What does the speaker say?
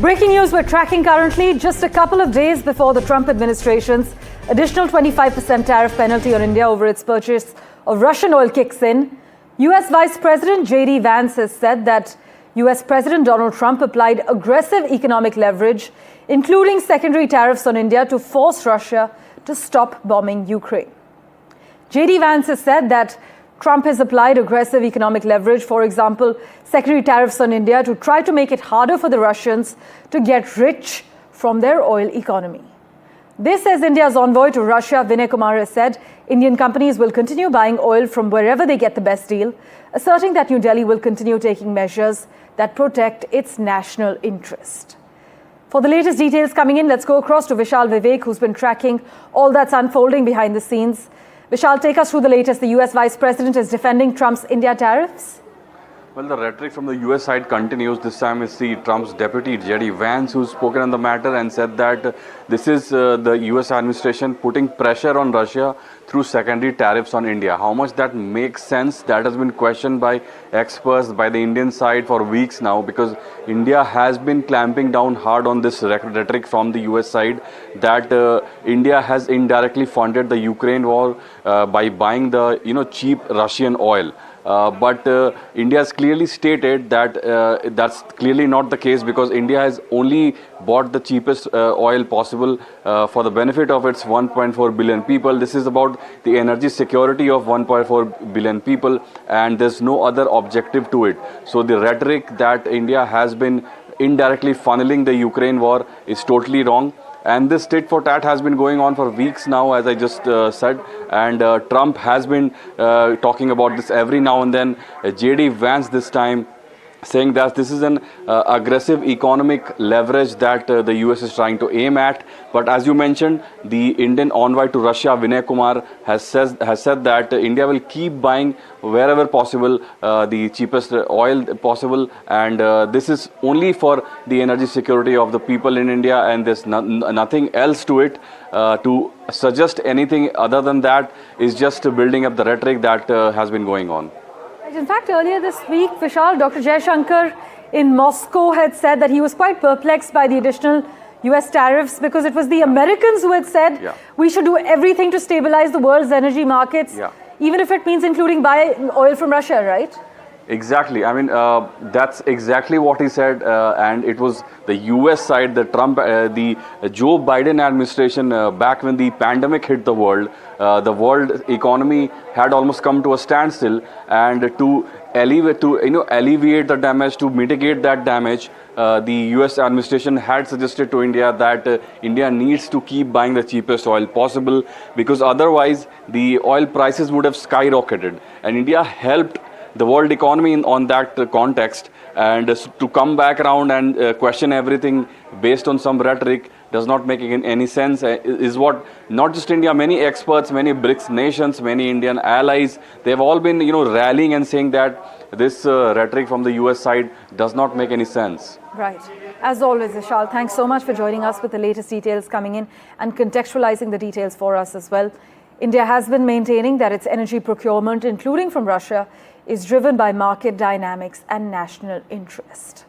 Breaking news we're tracking currently, just a couple of days before the Trump administration's additional 25% tariff penalty on India over its purchase of Russian oil kicks in, US Vice President J.D. Vance has said that US President Donald Trump applied aggressive economic leverage, including secondary tariffs on India, to force Russia to stop bombing Ukraine. J.D. Vance has said that Trump has applied aggressive economic leverage, for example, secondary tariffs on India, to try to make it harder for the Russians to get rich from their oil economy. This, as India's envoy to Russia, Vinay Kumar, has said, Indian companies will continue buying oil from wherever they get the best deal, asserting that New Delhi will continue taking measures that protect its national interest. For the latest details coming in, let's go across to Vishal Vivek, who's been tracking all that's unfolding behind the scenes. Vishal, take us through the latest. The US Vice President is defending Trump's India tariffs. Well, the rhetoric from the US side continues. This time it's the Trump's deputy, J.D. Vance, who's spoken on the matter and said that this is the US administration putting pressure on Russia through secondary tariffs on India. How much that makes sense, that has been questioned by experts, by the Indian side for weeks now, because India has been clamping down hard on this rhetoric from the US side that India has indirectly funded the Ukraine war by buying the cheap Russian oil. But India has clearly stated that that's clearly not the case, because India has only bought the cheapest oil possible for the benefit of its 1.4 billion people. This is about the energy security of 1.4 billion people, and there's no other objective to it. So the rhetoric that India has been indirectly funneling the Ukraine war is totally wrong. And this tit for tat has been going on for weeks now, as I just said, and Trump has been talking about this every now and then. J.D. Vance this time saying that this is an aggressive economic leverage that the US is trying to aim at. But as you mentioned, the Indian envoy to Russia, Vinay Kumar, has said that India will keep buying wherever possible the cheapest oil possible, and this is only for the energy security of the people in India, and there's nothing else to it. To suggest anything other than that is just building up the rhetoric that has been going on. In fact, earlier this week, Vishal, Dr. Jaishankar in Moscow had said that he was quite perplexed by the additional US tariffs, because it was the Americans who had said we should do everything to stabilize the world's energy markets, even if it means including buying oil from Russia, right? Exactly. I mean, that's exactly what he said, and it was the US side, the Joe Biden administration, back when the pandemic hit the world economy had almost come to a standstill, and to alleviate the damage, to mitigate that damage, the US administration had suggested to India that India needs to keep buying the cheapest oil possible, because otherwise the oil prices would have skyrocketed, and India helped the world economy on that context. And to come back around and question everything based on some rhetoric does not make any sense, is what not just India, many experts, many BRICS nations, many Indian allies, they've all been rallying and saying that this rhetoric from the US side does not make any sense. Right. As always, Vishal, thanks so much for joining us with the latest details coming in and contextualizing the details for us as well. India has been maintaining that its energy procurement, including from Russia, is driven by market dynamics and national interest.